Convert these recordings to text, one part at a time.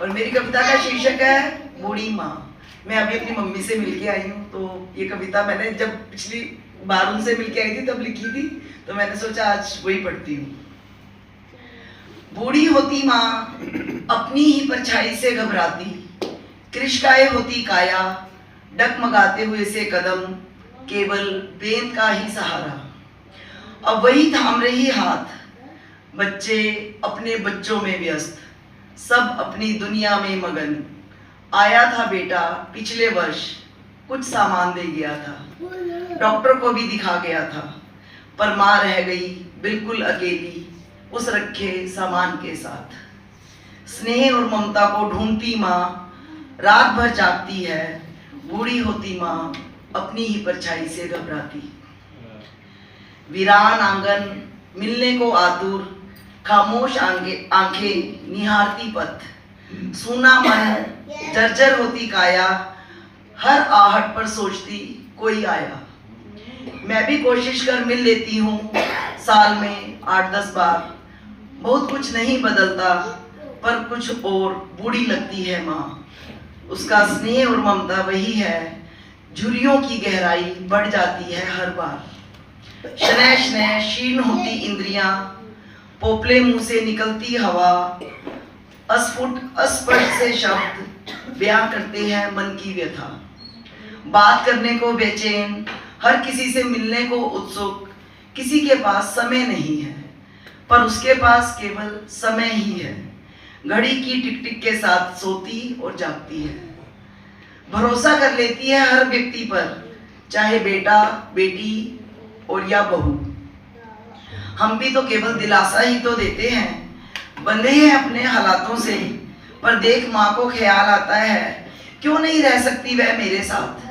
और मेरी कविता का शीर्षक है बूढ़ी माँ। मैं अभी अपनी मम्मी से मिलके आई हूँ, तो ये कविता मैंने जब पिछली बार उनसे मिलके आई थी तब लिखी थी, तो मैंने सोचा आज वही पढ़ती हूँ। बूढ़ी होती माँ अपनी ही परछाई से घबराती, कृष्काए होती काया डगमगाते हुए से कदम, केवल बेंत का ही सहारा। अब वही थाम रही हाथ, बच्चे अपने बच्चों में व्यस्त, सब अपनी दुनिया में मगन। आया था बेटा पिछले वर्ष, कुछ सामान दे गया था, डॉक्टर को भी दिखा गया था, पर माँ रह गई बिल्कुल अकेली उस रखे सामान के साथ। स्नेह और ममता को ढूंढती माँ रात भर जागती है, बूढ़ी होती माँ अपनी ही परछाई से घबराती। वीरान आंगन मिलने को आतुर, खामोश आंखें निहारती पथ, सूना मन जर्जर होती काया, हर आहट पर सोचती कोई आया। मैं भी कोशिश कर मिल लेती हूँ साल में 8-10 बार, बहुत कुछ नहीं बदलता पर कुछ और बूढ़ी लगती है माँ। उसका स्नेह और ममता वही है, झुर्रियों की गहराई बढ़ जाती है हर बार। शनैः शनैः क्षीण होती इंद्रियां, पोपले मुंह से निकलती हवा, अस्फुट अस्पष्ट से शब्द बयां करते हैं मन की व्यथा। बात करने को बेचैन, हर किसी से मिलने को उत्सुक, किसी के पास समय नहीं है, पर उसके पास केवल समय ही है। घड़ी की टिक टिक के साथ सोती और जागती है, भरोसा कर लेती है हर व्यक्ति पर, चाहे बेटा बेटी और या बहू। हम भी तो केवल दिलासा ही तो देते हैं, बंधे हैं अपने हालातों से, पर देख माँ को ख्याल आता है क्यों नहीं रह सकती वह मेरे साथ।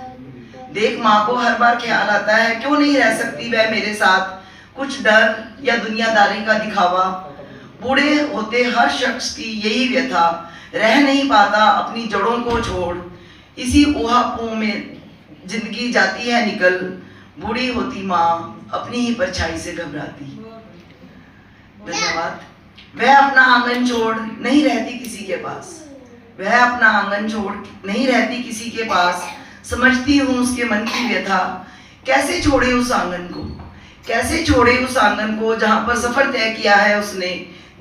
देख माँ को हर बार ख्याल आता है क्यों नहीं रह सकती वह मेरे साथ। कुछ डर या दुनियादारी का दिखावा, बूढ़े होते हर शख्स की यही व्यथा, रह नहीं पाता अपनी जड़ों को छोड़, इसी ऊहापोह में जिंदगी जाती है निकल। बूढ़ी होती माँ अपनी ही परछाई से घबराती। धन्यवाद। वह अपना आंगन छोड़ नहीं रहती किसी के पास, वह अपना आंगन छोड़ नहीं रहती किसी के पास। समझती हूँ उसके मन की व्यथा, कैसे छोड़े उस आंगन को, कैसे छोड़े उस आंगन को जहाँ पर सफर तय किया है उसने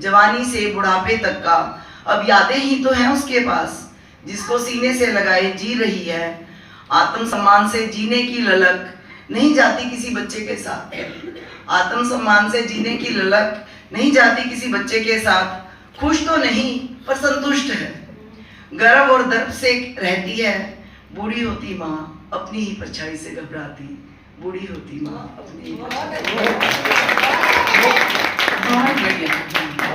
जवानी से बुढ़ापे तक का। अब यादें ही तो हैं उसके पास, जिसको सीने से लगाए जी रही है। आत्मसम्मान से जीने की ललक नहीं जाती किसी बच्चे के साथ, आत्मसम्मान से जीने की ललक नहीं जाती किसी बच्चे के साथ। खुश तो नहीं पर संतुष्ट है, गर्व और दर्प से रहती है। बूढ़ी होती माँ अपनी ही परछाई से घबराती, बूढ़ी होती माँ अपनी ही बहुत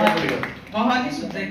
बढ़िया, बहुत ही सुंदर।